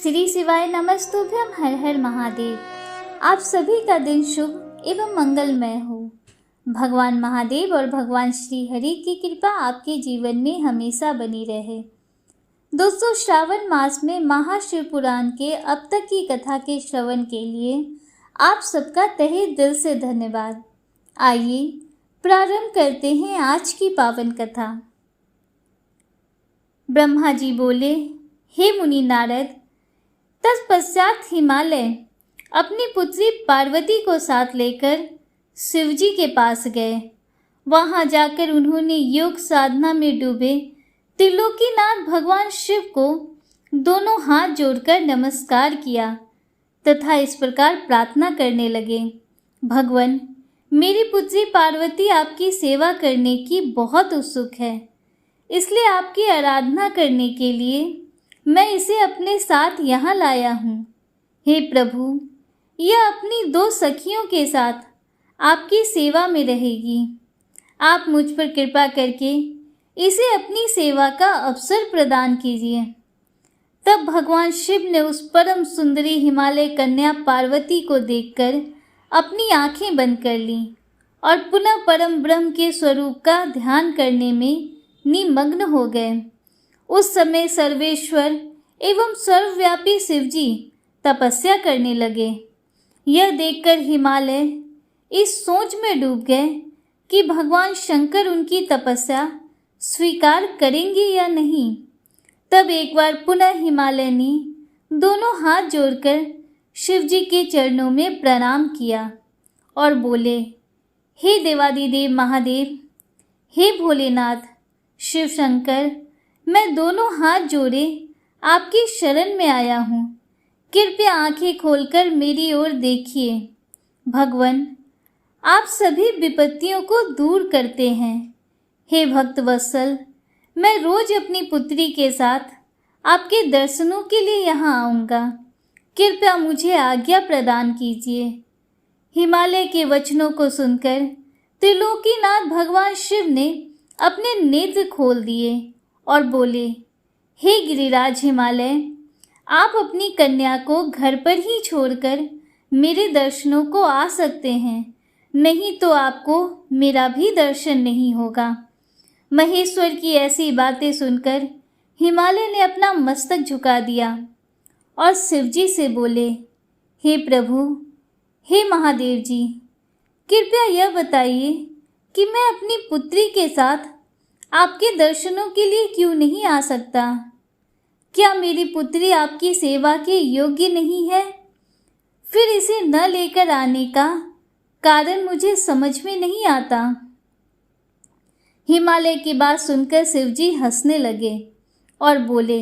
श्री शिवाय नमस्तुभ्यम। हर हर महादेव। आप सभी का दिन शुभ एवं मंगलमय हो। भगवान महादेव और भगवान श्री हरि की कृपा आपके जीवन में हमेशा बनी रहे। दोस्तों, श्रावण मास में महाशिव पुराण के अब तक की कथा के श्रवण के लिए आप सबका तहे दिल से धन्यवाद। आइए प्रारंभ करते हैं आज की पावन कथा। ब्रह्मा जी बोले, हे मुनि नारद, तत्पश्चात हिमालय अपनी पुत्री पार्वती को साथ लेकर शिवजी के पास गए। वहां जाकर उन्होंने योग साधना में डूबे त्रिलोकीनाथ भगवान शिव को दोनों हाथ जोड़कर नमस्कार किया तथा इस प्रकार प्रार्थना करने लगे, भगवान, मेरी पुत्री पार्वती आपकी सेवा करने की बहुत उत्सुक है, इसलिए आपकी आराधना करने के लिए मैं इसे अपने साथ यहाँ लाया हूँ। हे प्रभु, यह अपनी 2 सखियों के साथ आपकी सेवा में रहेगी। आप मुझ पर कृपा करके इसे अपनी सेवा का अवसर प्रदान कीजिए। तब भगवान शिव ने उस परम सुंदरी हिमालय कन्या पार्वती को देखकर अपनी आंखें बंद कर लीं और पुनः परम ब्रह्म के स्वरूप का ध्यान करने में निमग्न हो गए। उस समय सर्वेश्वर एवं सर्वव्यापी शिवजी तपस्या करने लगे। यह देखकर हिमालय इस सोच में डूब गए कि भगवान शंकर उनकी तपस्या स्वीकार करेंगे या नहीं। तब एक बार पुनः हिमालय ने दोनों हाथ जोड़कर शिवजी के चरणों में प्रणाम किया और बोले, हे देवादिदेव महादेव, हे भोलेनाथ, शिव शंकर, मैं दोनों हाथ जोड़े आपकी शरण में आया हूँ। कृपया आंखें खोलकर मेरी ओर देखिए। भगवान, आप सभी विपत्तियों को दूर करते हैं। हे भक्त वत्सल, मैं रोज अपनी पुत्री के साथ आपके दर्शनों के लिए यहाँ आऊँगा। कृपया मुझे आज्ञा प्रदान कीजिए। हिमालय के वचनों को सुनकर त्रिलोकीनाथ भगवान शिव ने अपने नेत्र खोल दिए और बोले, हे गिरिराज हिमालय, आप अपनी कन्या को घर पर ही छोड़कर मेरे दर्शनों को आ सकते हैं, नहीं तो आपको मेरा भी दर्शन नहीं होगा। महेश्वर की ऐसी बातें सुनकर हिमालय ने अपना मस्तक झुका दिया और शिवजी से बोले, हे प्रभु, हे महादेव जी, कृपया यह बताइए कि मैं अपनी पुत्री के साथ आपके दर्शनों के लिए क्यों नहीं आ सकता? क्या मेरी पुत्री आपकी सेवा के योग्य नहीं है? फिर इसे न लेकर आने का कारण मुझे समझ में नहीं आता। हिमालय की बात सुनकर शिवजी हंसने लगे और बोले,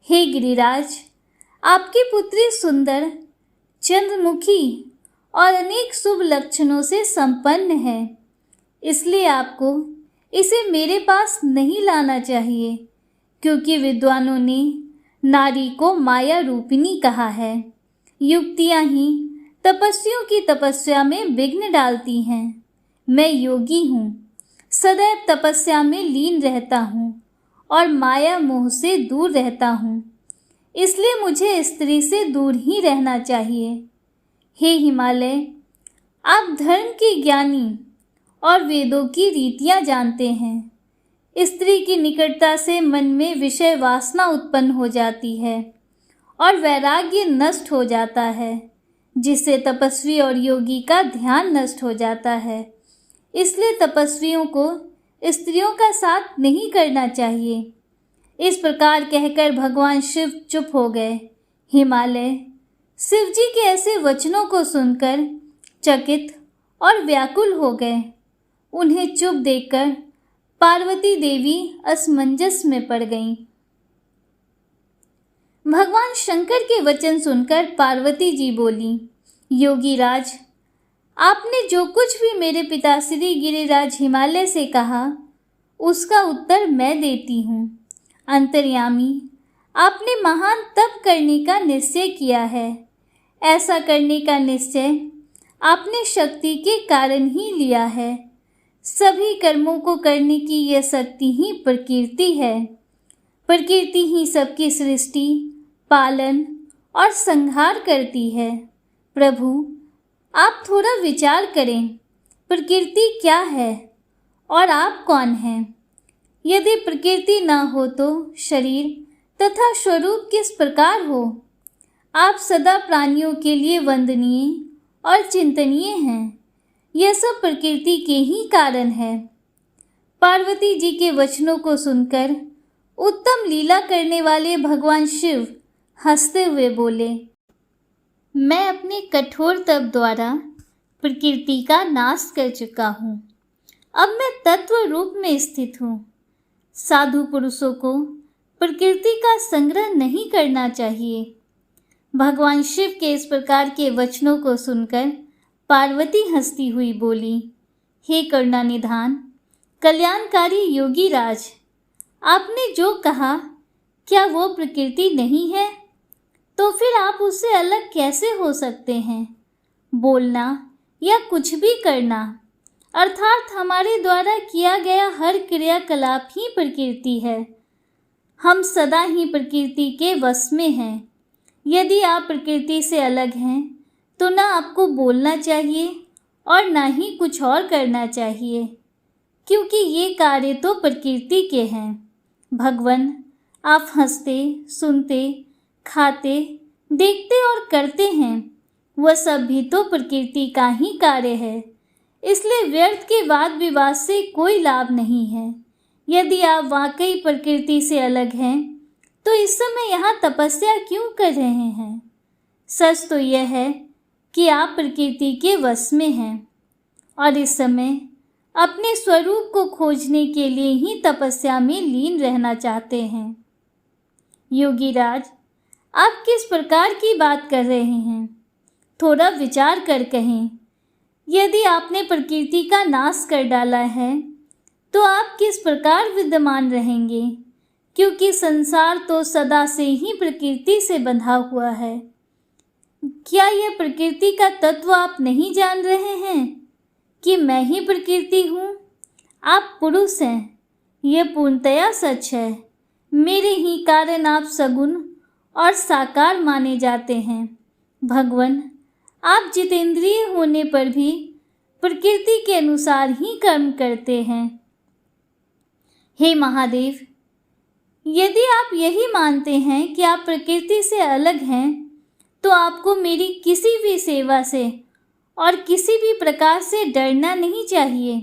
हे गिरिराज, आपकी पुत्री सुंदर, चंद्रमुखी और अनेक शुभ लक्षणों से संपन्न है, इसलिए आपको इसे मेरे पास नहीं लाना चाहिए, क्योंकि विद्वानों ने नारी को माया रूपिणी कहा है। युक्तियाँ ही तपस्वियों की तपस्या में विघ्न डालती हैं। मैं योगी हूँ, सदैव तपस्या में लीन रहता हूँ और माया मोह से दूर रहता हूँ, इसलिए मुझे स्त्री से दूर ही रहना चाहिए। हे हिमालय, आप धर्म के ज्ञानी और वेदों की रीतियां जानते हैं। स्त्री की निकटता से मन में विषय वासना उत्पन्न हो जाती है और वैराग्य नष्ट हो जाता है, जिससे तपस्वी और योगी का ध्यान नष्ट हो जाता है। इसलिए तपस्वियों को स्त्रियों का साथ नहीं करना चाहिए। इस प्रकार कहकर भगवान शिव चुप हो गए। हिमालय शिवजी के ऐसे वचनों को सुनकर चकित और व्याकुल हो गए। उन्हें चुप देखकर पार्वती देवी असमंजस में पड़ गईं। भगवान शंकर के वचन सुनकर पार्वती जी बोली, योगीराज, आपने जो कुछ भी मेरे पिता श्री गिरिराज हिमालय से कहा, उसका उत्तर मैं देती हूँ। अंतर्यामी, आपने महान तप करने का निश्चय किया है। ऐसा करने का निश्चय आपने शक्ति के कारण ही लिया है। सभी कर्मों को करने की यह शक्ति ही प्रकृति है। प्रकृति ही सबकी सृष्टि, पालन और संहार करती है। प्रभु, आप थोड़ा विचार करें, प्रकृति क्या है और आप कौन हैं? यदि प्रकृति न हो तो शरीर तथा स्वरूप किस प्रकार हो? आप सदा प्राणियों के लिए वंदनीय और चिंतनीय हैं। यह सब प्रकृति के ही कारण है। पार्वती जी के वचनों को सुनकर उत्तम लीला करने वाले भगवान शिव हंसते हुए बोले, मैं अपने कठोर तप द्वारा प्रकृति का नाश कर चुका हूँ। अब मैं तत्व रूप में स्थित हूँ। साधु पुरुषों को प्रकृति का संग्रह नहीं करना चाहिए। भगवान शिव के इस प्रकार के वचनों को सुनकर पार्वती हंसती हुई बोली, हे करुणानिधान, कल्याणकारी योगी राज, आपने जो कहा क्या वो प्रकृति नहीं है? तो फिर आप उससे अलग कैसे हो सकते हैं? बोलना या कुछ भी करना अर्थात हमारे द्वारा किया गया हर क्रियाकलाप ही प्रकृति है। हम सदा ही प्रकृति के वश में हैं। यदि आप प्रकृति से अलग हैं तो ना आपको बोलना चाहिए और ना ही कुछ और करना चाहिए, क्योंकि ये कार्य तो प्रकृति के हैं। भगवान, आप हंसते, सुनते, खाते, देखते और करते हैं, वह सब भी तो प्रकृति का ही कार्य है। इसलिए व्यर्थ के वाद विवाद से कोई लाभ नहीं है। यदि आप वाकई प्रकृति से अलग हैं तो इस समय यहाँ तपस्या क्यों कर रहे हैं? सच तो यह है कि आप प्रकृति के वश में हैं और इस समय अपने स्वरूप को खोजने के लिए ही तपस्या में लीन रहना चाहते हैं। योगीराज, आप किस प्रकार की बात कर रहे हैं? थोड़ा विचार कर कहें। यदि आपने प्रकृति का नाश कर डाला है तो आप किस प्रकार विद्यमान रहेंगे? क्योंकि संसार तो सदा से ही प्रकृति से बंधा हुआ है। क्या यह प्रकृति का तत्व आप नहीं जान रहे हैं कि मैं ही प्रकृति हूँ? आप पुरुष हैं, यह पूर्णतया सच है। मेरे ही कारण आप सगुण और साकार माने जाते हैं। भगवान, आप जितेंद्रिय होने पर भी प्रकृति के अनुसार ही कर्म करते हैं। हे महादेव, यदि आप यही मानते हैं कि आप प्रकृति से अलग हैं तो आपको मेरी किसी भी सेवा से और किसी भी प्रकार से डरना नहीं चाहिए।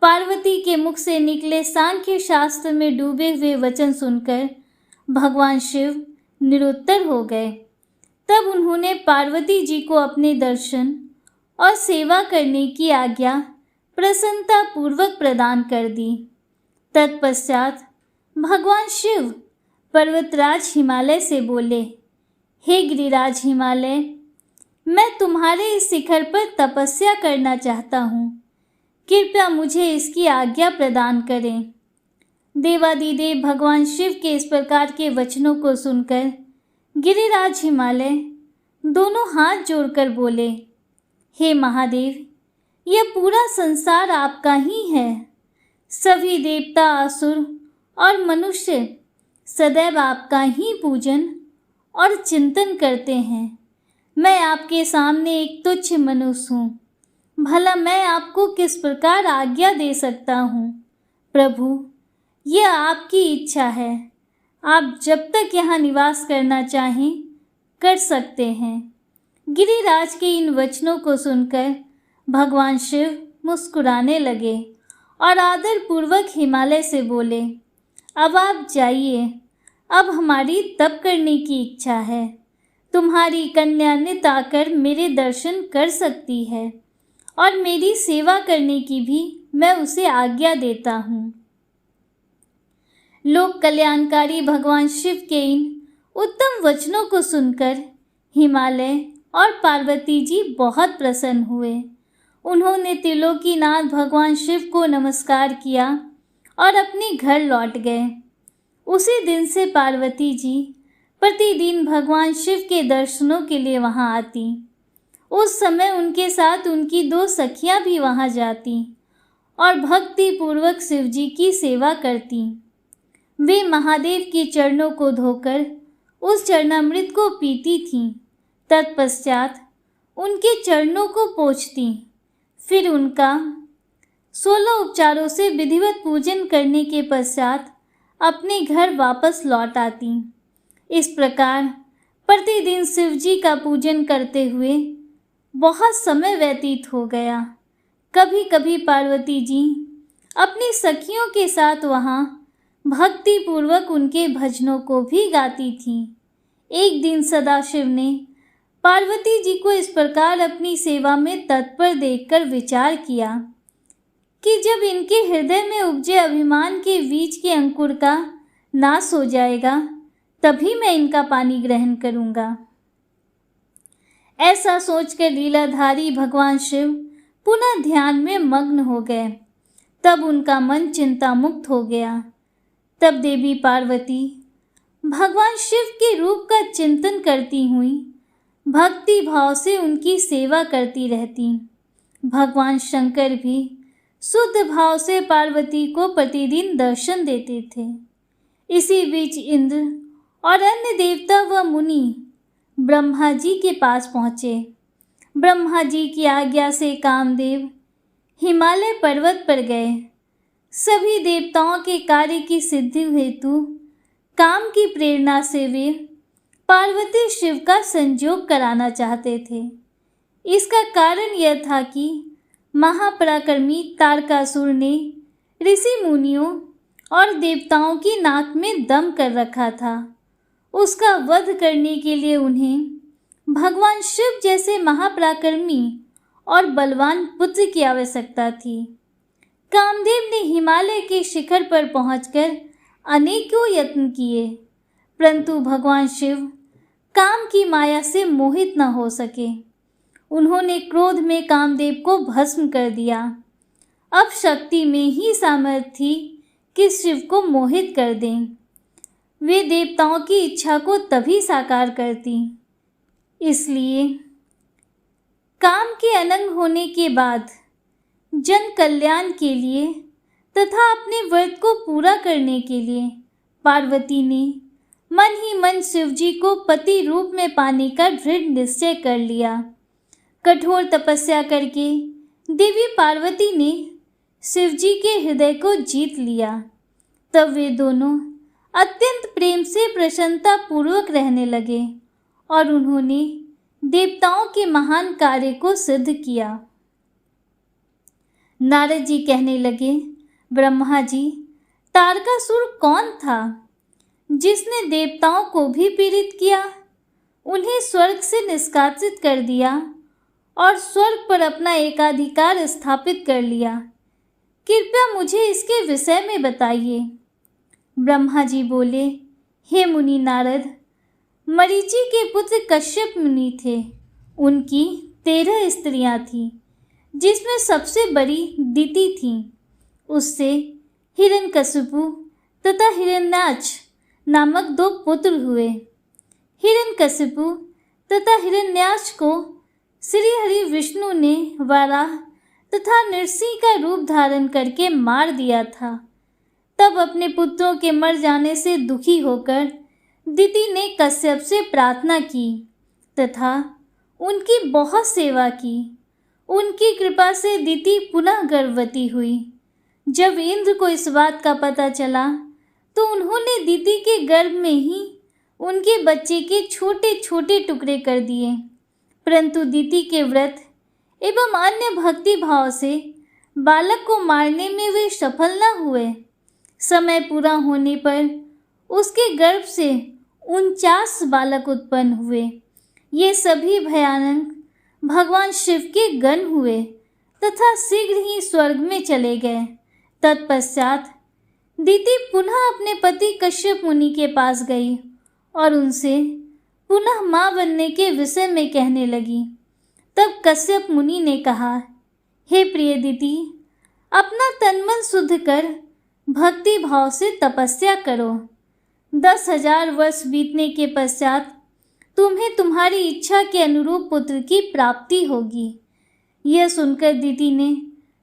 पार्वती के मुख से निकले सांख्य शास्त्र में डूबे हुए वचन सुनकर भगवान शिव निरुत्तर हो गए। तब उन्होंने पार्वती जी को अपने दर्शन और सेवा करने की आज्ञा प्रसन्नता पूर्वक प्रदान कर दी। तत्पश्चात भगवान शिव पर्वतराज हिमालय से बोले, हे गिरिराज हिमालय, मैं तुम्हारे इस शिखर पर तपस्या करना चाहता हूँ। कृपया मुझे इसकी आज्ञा प्रदान करें। देवादिदेव भगवान शिव के इस प्रकार के वचनों को सुनकर गिरिराज हिमालय दोनों हाथ जोड़कर बोले, हे महादेव, यह पूरा संसार आपका ही है। सभी देवता, असुर और मनुष्य सदैव आपका ही पूजन और चिंतन करते हैं। मैं आपके सामने एक तुच्छ मनुष्य हूँ। भला मैं आपको किस प्रकार आज्ञा दे सकता हूँ? प्रभु, यह आपकी इच्छा है। आप जब तक यहाँ निवास करना चाहें कर सकते हैं। गिरिराज के इन वचनों को सुनकर भगवान शिव मुस्कुराने लगे और आदर पूर्वक हिमालय से बोले, अब आप जाइए। अब हमारी तप करने की इच्छा है। तुम्हारी कन्या नित आकर मेरे दर्शन कर सकती है और मेरी सेवा करने की भी मैं उसे आज्ञा देता हूँ। लोक कल्याणकारी भगवान शिव के इन उत्तम वचनों को सुनकर हिमालय और पार्वती जी बहुत प्रसन्न हुए। उन्होंने त्रिलोकीनाथ भगवान शिव को नमस्कार किया और अपने घर लौट गए। उसी दिन से पार्वती जी प्रतिदिन भगवान शिव के दर्शनों के लिए वहां आती। उस समय उनके साथ उनकी 2 सखियां भी वहां जाती और भक्ति पूर्वक शिव जी की सेवा करती। वे महादेव के चरणों को धोकर उस चरणामृत को पीती थीं। तत्पश्चात उनके चरणों को पोंछती, फिर उनका 16 उपचारों से विधिवत पूजन करने के पश्चात अपने घर वापस लौट आती। इस प्रकार प्रतिदिन शिव जी का पूजन करते हुए बहुत समय व्यतीत हो गया। कभी कभी पार्वती जी अपनी सखियों के साथ वहाँ भक्ति पूर्वक उनके भजनों को भी गाती थीं। एक दिन सदाशिव ने पार्वती जी को इस प्रकार अपनी सेवा में तत्पर देखकर विचार किया कि जब इनके हृदय में उपजे अभिमान के बीज के अंकुर का नाश हो जाएगा, तभी मैं इनका पानी ग्रहण करूंगा। ऐसा सोचकर लीलाधारी भगवान शिव पुनः ध्यान में मग्न हो गए। तब उनका मन चिंता मुक्त हो गया। तब देवी पार्वती भगवान शिव के रूप का चिंतन करती हुई भक्ति भाव से उनकी सेवा करती रहती। भगवान शंकर भी शुद्ध भाव से पार्वती को प्रतिदिन दर्शन देते थे। इसी बीच इंद्र और अन्य देवता व मुनि ब्रह्मा जी के पास पहुँचे। ब्रह्मा जी की आज्ञा से कामदेव हिमालय पर्वत पर गए। सभी देवताओं के कार्य की सिद्धि हेतु काम की प्रेरणा से वे पार्वती शिव का संयोग कराना चाहते थे। इसका कारण यह था कि महापराक्रमी तारकासुर ने ऋषि मुनियों और देवताओं की नाक में दम कर रखा था। उसका वध करने के लिए उन्हें भगवान शिव जैसे महापराक्रमी और बलवान पुत्र की आवश्यकता थी। कामदेव ने हिमालय के शिखर पर पहुंचकर अनेकों यत्न किए, परंतु भगवान शिव काम की माया से मोहित न हो सके। उन्होंने क्रोध में कामदेव को भस्म कर दिया। अब शक्ति में ही सामर्थ्य थी कि शिव को मोहित कर दें। वे देवताओं की इच्छा को तभी साकार करती। इसलिए काम के अनंग होने के बाद जन कल्याण के लिए तथा अपने व्रत को पूरा करने के लिए पार्वती ने मन ही मन शिव जी को पति रूप में पाने का दृढ़ निश्चय कर लिया। कठोर तपस्या करके देवी पार्वती ने शिव जी के हृदय को जीत लिया। तब वे दोनों अत्यंत प्रेम से प्रसन्नता पूर्वक रहने लगे और उन्होंने देवताओं के महान कार्य को सिद्ध किया। नारद जी कहने लगे, ब्रह्मा जी, तारकासुर कौन था जिसने देवताओं को भी पीड़ित किया, उन्हें स्वर्ग से निष्कासित कर दिया और स्वर्ग पर अपना एकाधिकार स्थापित कर लिया? कृपया मुझे इसके विषय में बताइए। ब्रह्मा जी बोले, हे मुनि नारद, मरीचि के पुत्र कश्यप मुनि थे। उनकी 13 स्त्रियां थीं, जिसमें सबसे बड़ी दिति थी। उससे हिरण्यकशिपु तथा हिरण्याक्ष नामक 2 पुत्र हुए। हिरण्यकशिपु तथा हिरण्याक्ष को श्री हरि विष्णु ने वराह तथा नृसिंह का रूप धारण करके मार दिया था। तब अपने पुत्रों के मर जाने से दुखी होकर दिति ने कश्यप से प्रार्थना की तथा उनकी बहुत सेवा की। उनकी कृपा से दिति पुनः गर्भवती हुई। जब इंद्र को इस बात का पता चला तो उन्होंने दिति के गर्भ में ही उनके बच्चे के छोटे छोटे टुकड़े कर दिए, परंतु दिति के व्रत एवं अन्य भक्ति भाव से बालक को मारने में वे सफल न हुए। समय पूरा होने पर उसके गर्भ से 49 बालक उत्पन्न हुए। ये सभी भयानक भगवान शिव के गण हुए तथा शीघ्र ही स्वर्ग में चले गए। तत्पश्चात दिति पुनः अपने पति कश्यप मुनि के पास गई और उनसे पुनः मां बनने के विषय में कहने लगी। तब कश्यप मुनि ने कहा, हे प्रिय दिति, अपना तन मन शुद्ध कर भक्ति भाव से तपस्या करो। 10,000 वर्ष बीतने के पश्चात तुम्हें तुम्हारी इच्छा के अनुरूप पुत्र की प्राप्ति होगी। यह सुनकर दिति ने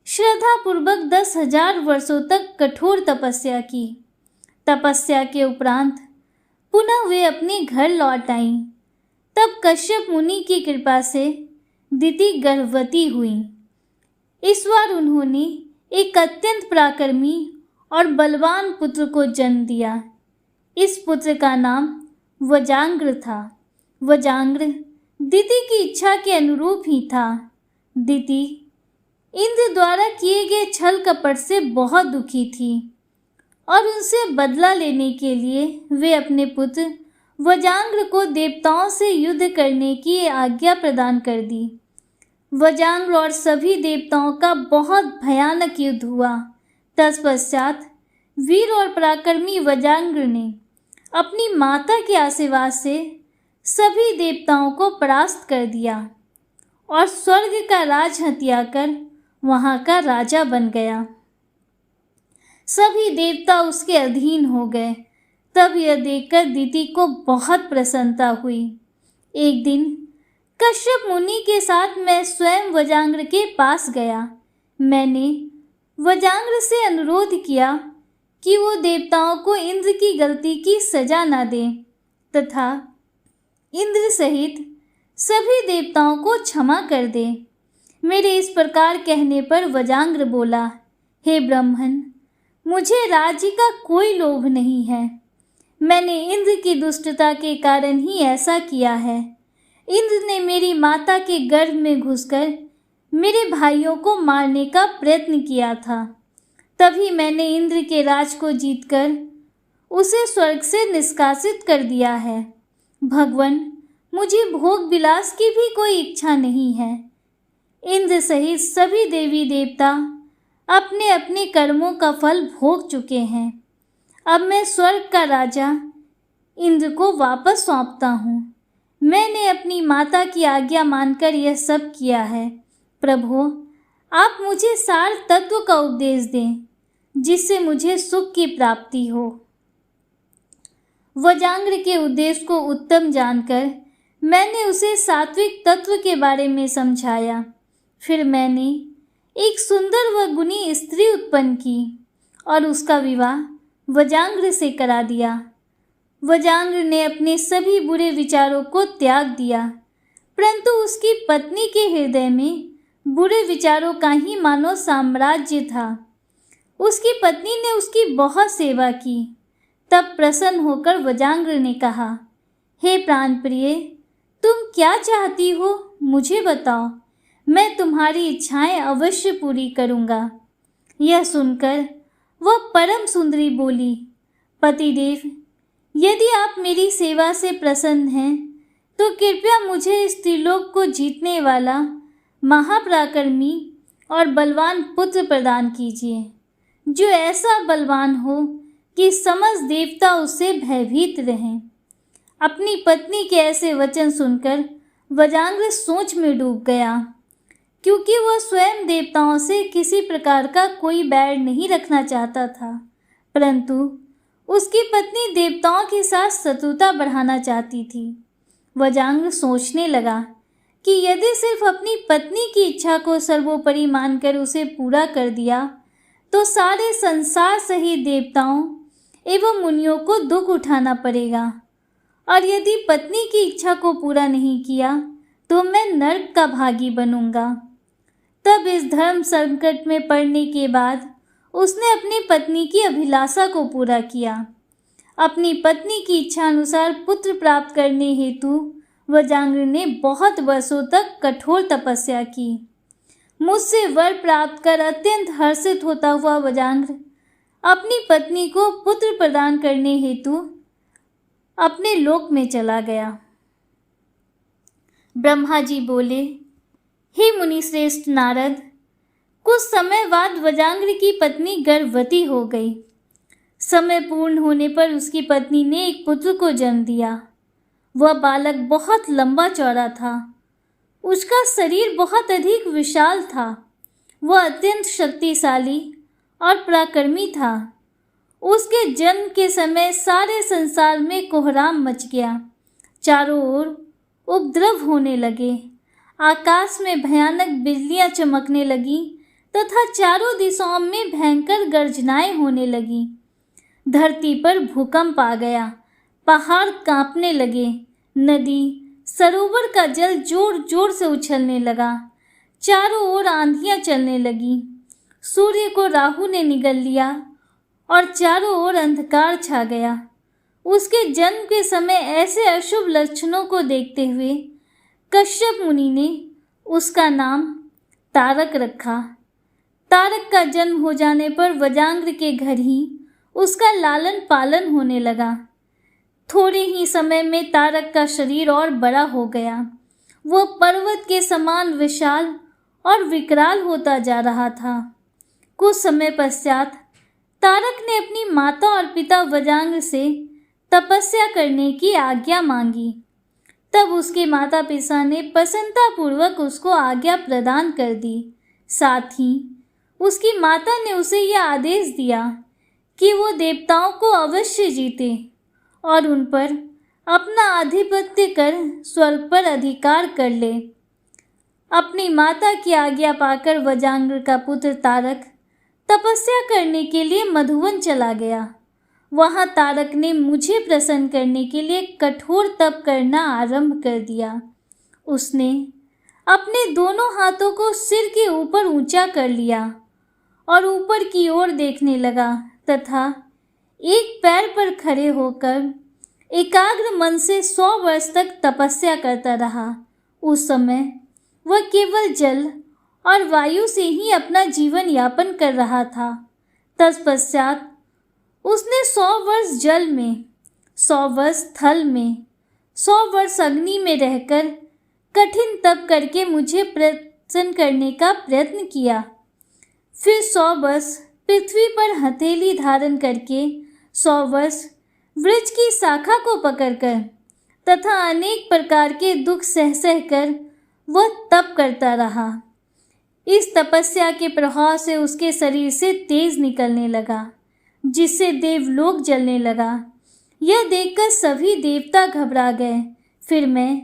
श्रद्धापूर्वक 10,000 वर्षों तक कठोर तपस्या की। तपस्या के उपरांत पुनः वे अपने घर लौट आईं। तब कश्यप मुनि की कृपा से दिति गर्भवती हुई। इस बार उन्होंने एक अत्यंत पराक्रमी और बलवान पुत्र को जन्म दिया। इस पुत्र का नाम वजांग्र था। वजांग्र दिति की इच्छा के अनुरूप ही था। दिति इंद्र द्वारा किए गए छल कपट से बहुत दुखी थी और उनसे बदला लेने के लिए वे अपने पुत्र वजांग्र को देवताओं से युद्ध करने की आज्ञा प्रदान कर दी। वजांग्र और सभी देवताओं का बहुत भयानक युद्ध हुआ। तत्पश्चात वीर और पराक्रमी वजांग्र ने अपनी माता के आशीर्वाद से सभी देवताओं को परास्त कर दिया और स्वर्ग का राज हथियाकर वहां का राजा बन गया। सभी देवता उसके अधीन हो गए। तब यह देखकर दिति को बहुत प्रसन्नता हुई। एक दिन कश्यप मुनि के साथ मैं स्वयं वजांग्र के पास गया। मैंने वजांग्र से अनुरोध किया कि वो देवताओं को इंद्र की गलती की सजा न दे तथा इंद्र सहित सभी देवताओं को क्षमा कर दे। मेरे इस प्रकार कहने पर वजांग्र बोला, हे ब्राह्मण, मुझे राज्य का कोई लोभ नहीं है। मैंने इंद्र की दुष्टता के कारण ही ऐसा किया है। इंद्र ने मेरी माता के गर्भ में घुसकर मेरे भाइयों को मारने का प्रयत्न किया था। तभी मैंने इंद्र के राज को जीतकर उसे स्वर्ग से निष्कासित कर दिया है। भगवान, मुझे भोग विलास की भी कोई इच्छा नहीं है। इंद्र सहित सभी देवी देवता अपने अपने कर्मों का फल भोग चुके हैं। अब मैं स्वर्ग का राजा इंद्र को वापस सौंपता हूँ। मैंने अपनी माता की आज्ञा मानकर यह सब किया है। प्रभु, आप मुझे सार तत्व का उपदेश दें, जिससे मुझे सुख की प्राप्ति हो। वजांग्र के उद्देश्य को उत्तम जानकर मैंने उसे सात्विक तत्व के बारे में समझाया। फिर मैंने एक सुंदर व गुणी स्त्री उत्पन्न की और उसका विवाह वजांग्र से करा दिया। वजांग्र ने अपने सभी बुरे विचारों को त्याग दिया, परंतु उसकी पत्नी के हृदय में बुरे विचारों का ही मानो साम्राज्य था। उसकी पत्नी ने उसकी बहुत सेवा की। तब प्रसन्न होकर वजांग्र ने कहा, हे प्राणप्रिय, तुम क्या चाहती हो, मुझे बताओ। मैं तुम्हारी इच्छाएं अवश्य पूरी करूँगा। यह सुनकर वह परम सुंदरी बोली, पतिदेव, यदि आप मेरी सेवा से प्रसन्न हैं तो कृपया मुझे इस त्रिलोक को जीतने वाला महापराक्रमी और बलवान पुत्र प्रदान कीजिए, जो ऐसा बलवान हो कि समस्त देवता उससे भयभीत रहें। अपनी पत्नी के ऐसे वचन सुनकर वजांग्र सोच में डूब गया, क्योंकि वह स्वयं देवताओं से किसी प्रकार का कोई बैर नहीं रखना चाहता था, परंतु उसकी पत्नी देवताओं के साथ शत्रुता बढ़ाना चाहती थी। वजांग्र सोचने लगा कि यदि सिर्फ अपनी पत्नी की इच्छा को सर्वोपरि मानकर उसे पूरा कर दिया तो सारे संसार सहित देवताओं एवं मुनियों को दुख उठाना पड़ेगा, और यदि पत्नी की इच्छा को पूरा नहीं किया तो मैं नर्क का भागी बनूंगा। तब इस धर्म संकट में पड़ने के बाद उसने अपनी पत्नी की अभिलाषा को पूरा किया। अपनी पत्नी की इच्छा अनुसार पुत्र प्राप्त करने हेतु वजांग्र ने बहुत वर्षों तक कठोर तपस्या की। मुझसे वर प्राप्त कर अत्यंत हर्षित होता हुआ वजांग्र अपनी पत्नी को पुत्र प्रदान करने हेतु अपने लोक में चला गया। ब्रह्मा जी बोले, हे मुनि श्रेष्ठ नारद, कुछ समय बाद वजांग्र की पत्नी गर्भवती हो गई। समय पूर्ण होने पर उसकी पत्नी ने एक पुत्र को जन्म दिया। वह बालक बहुत लंबा चौड़ा था। उसका शरीर बहुत अधिक विशाल था। वह अत्यंत शक्तिशाली और पराक्रमी था। उसके जन्म के समय सारे संसार में कोहराम मच गया। चारों ओर उपद्रव होने लगे। आकाश में भयानक बिजलियां चमकने लगीं तथा चारों दिशाओं में भयंकर गर्जनाएं होने लगीं। धरती पर भूकंप आ गया। पहाड़ कांपने लगे, नदी, सरोवर का जल जोर जोर से उछलने लगा, चारों ओर आंधियां चलने लगी, सूर्य को राहु ने निगल लिया और चारों ओर अंधकार छा गया। उसके जन्म के समय ऐसे अशुभ लक्षणों को देखते हुए कश्यप मुनि ने उसका नाम तारक रखा। तारक का जन्म हो जाने पर वजांग्र के घर ही उसका लालन पालन होने लगा। थोड़े ही समय में तारक का शरीर और बड़ा हो गया। वह पर्वत के समान विशाल और विकराल होता जा रहा था। कुछ समय पश्चात तारक ने अपनी माता और पिता वजांग्र से तपस्या करने की आज्ञा मांगी। तब उसके माता पिता ने प्रसन्नतापूर्वक उसको आज्ञा प्रदान कर दी। साथ ही उसकी माता ने उसे यह आदेश दिया कि वो देवताओं को अवश्य जीते और उन पर अपना आधिपत्य कर स्वर्ग पर अधिकार कर ले। अपनी माता की आज्ञा पाकर वजांग्र का पुत्र तारक तपस्या करने के लिए मधुवन चला गया। वहाँ तारक ने मुझे प्रसन्न करने के लिए कठोर तप करना आरंभ कर दिया। उसने अपने दोनों हाथों को सिर के ऊपर ऊंचा कर लिया और ऊपर की ओर देखने लगा तथा एक पैर पर खड़े होकर एकाग्र मन से 100 वर्ष तक तपस्या करता रहा। उस समय वह केवल जल और वायु से ही अपना जीवन यापन कर रहा था। तत्पश्चात उसने 100 वर्ष जल में, 100 वर्ष थल में, 100 वर्ष अग्नि में रहकर कठिन तप करके मुझे प्रसन्न करने का प्रयत्न किया। फिर 100 वर्ष पृथ्वी पर हथेली धारण करके 100 वर्ष वृक्ष की शाखा को पकड़कर तथा अनेक प्रकार के दुख सह सह कर वह तप करता रहा। इस तपस्या के प्रभाव से उसके शरीर से तेज निकलने लगा, जिससे देवलोक जलने लगा। यह देखकर सभी देवता घबरा गए। फिर मैं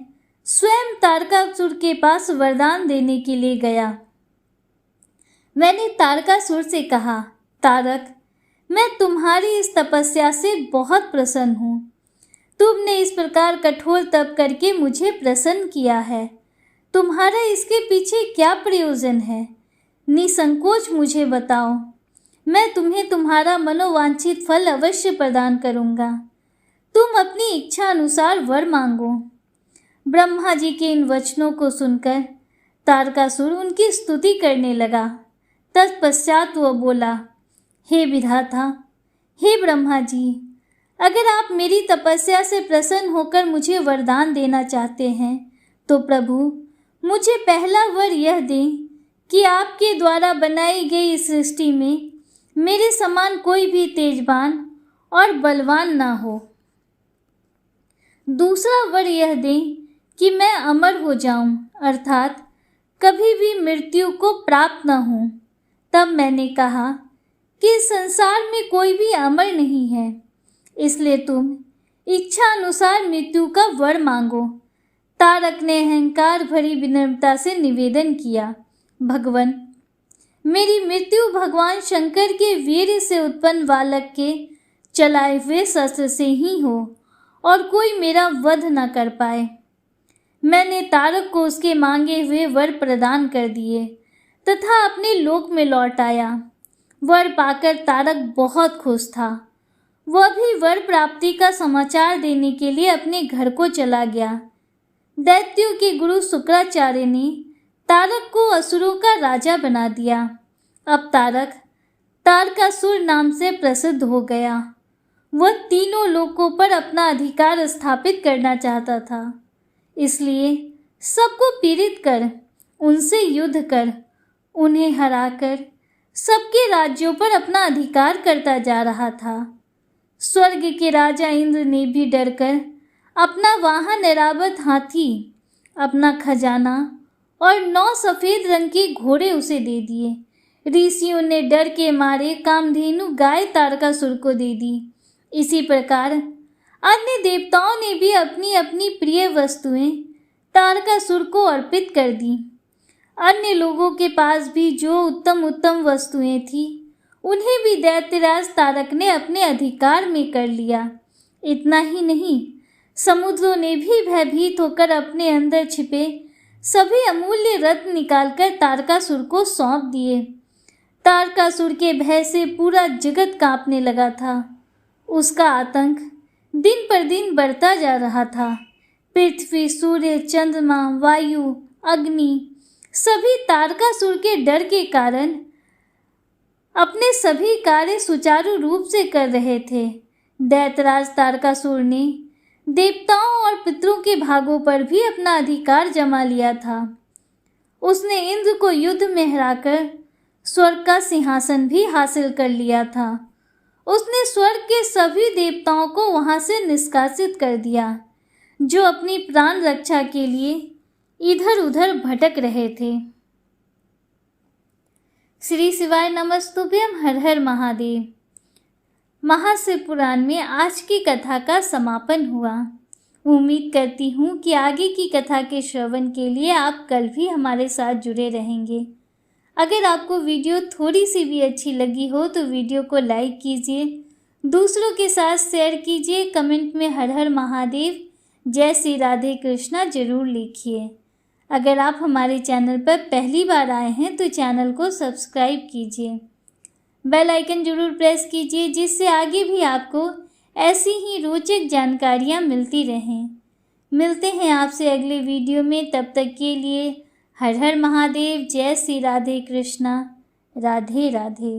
स्वयं तारकासुर के पास वरदान देने के लिए गया। मैंने तारकासुर से कहा, तारक, मैं तुम्हारी इस तपस्या से बहुत प्रसन्न हूँ। तुमने इस प्रकार कठोर तप करके मुझे प्रसन्न किया है। तुम्हारा इसके पीछे क्या प्रयोजन है? निसंकोच मुझे बताओ। मैं तुम्हें तुम्हारा मनोवांछित फल अवश्य प्रदान करूँगा। तुम अपनी इच्छा अनुसार वर मांगो। ब्रह्मा जी के इन वचनों को सुनकर तारकासुर उनकी स्तुति करने लगा। तत्पश्चात वह बोला, हे विधाता, हे ब्रह्मा जी, अगर आप मेरी तपस्या से प्रसन्न होकर मुझे वरदान देना चाहते हैं तो प्रभु मुझे पहला वर यह दें कि आपके द्वारा बनाई गई इस सृष्टि में मेरे समान कोई भी तेजवान और बलवान ना हो। दूसरा वर यह दें कि मैं अमर हो जाऊं, अर्थात कभी भी मृत्यु को प्राप्त न हूं। तब मैंने कहा कि इस संसार में कोई भी अमर नहीं है, इसलिए तुम इच्छा अनुसार मृत्यु का वर मांगो। तारक ने अहंकार भरी विनम्रता से निवेदन किया, भगवान, मेरी मृत्यु भगवान शंकर के वीर से उत्पन्न बालक के चलाए हुए शस्त्र से ही हो और कोई मेरा वध न कर पाए। मैंने तारक को उसके मांगे हुए वर प्रदान कर दिए तथा अपने लोक में लौट आया। वर पाकर तारक बहुत खुश था। वह भी वर प्राप्ति का समाचार देने के लिए अपने घर को चला गया। दैत्यों के गुरु शुक्राचार्य ने तारक को असुरों का राजा बना दिया। अब तारक तारकासुर नाम से प्रसिद्ध हो गया। वह तीनों लोकों पर अपना अधिकार स्थापित करना चाहता था, इसलिए सबको पीड़ित कर, उनसे युद्ध कर, उन्हें हराकर सबके राज्यों पर अपना अधिकार करता जा रहा था। स्वर्ग के राजा इंद्र ने भी डरकर अपना वाहन ऐरावत हाथी, अपना खजाना और 9 सफ़ेद रंग के घोड़े उसे दे दिए। ऋषियों ने डर के मारे कामधेनु गाय तारकासुर को दे दी। इसी प्रकार अन्य देवताओं ने भी अपनी अपनी प्रिय वस्तुएं तारकासुर को अर्पित कर दी। अन्य लोगों के पास भी जो उत्तम उत्तम वस्तुएं थी, उन्हें भी दैत्यराज तारक ने अपने अधिकार में कर लिया। इतना ही नहीं, समुद्रों ने भी भयभीत होकर अपने अंदर छिपे सभी अमूल्य रत्न निकालकर तारकासुर को सौंप दिए। तारकासुर के भय से पूरा जगत कांपने लगा था। उसका आतंक दिन पर दिन बढ़ता जा रहा था। पृथ्वी, सूर्य, चंद्रमा, वायु, अग्नि सभी तारकासुर के डर के कारण अपने सभी कार्य सुचारू रूप से कर रहे थे। दैत्यराज तारकासुर ने देवताओं और पितरों के भागों पर भी अपना अधिकार जमा लिया था। उसने इंद्र को युद्ध में हराकर स्वर्ग का सिंहासन भी हासिल कर लिया था। उसने स्वर्ग के सभी देवताओं को वहां से निष्कासित कर दिया, जो अपनी प्राण रक्षा के लिए इधर उधर भटक रहे थे। श्री शिवाय नमस्तुभ्यम। हर हर महादेव। महाशिव पुराण में आज की कथा का समापन हुआ। उम्मीद करती हूँ कि आगे की कथा के श्रवण के लिए आप कल भी हमारे साथ जुड़े रहेंगे। अगर आपको वीडियो थोड़ी सी भी अच्छी लगी हो तो वीडियो को लाइक कीजिए, दूसरों के साथ शेयर कीजिए, कमेंट में हर हर महादेव, जय श्री राधे कृष्णा जरूर लिखिए। अगर आप हमारे चैनल पर पहली बार आए हैं तो चैनल को सब्सक्राइब कीजिए, बेल आइकन जरूर प्रेस कीजिए, जिससे आगे भी आपको ऐसी ही रोचक जानकारियाँ मिलती रहें। मिलते हैं आपसे अगले वीडियो में, तब तक के लिए हर हर महादेव, जय श्री राधे कृष्णा, राधे राधे।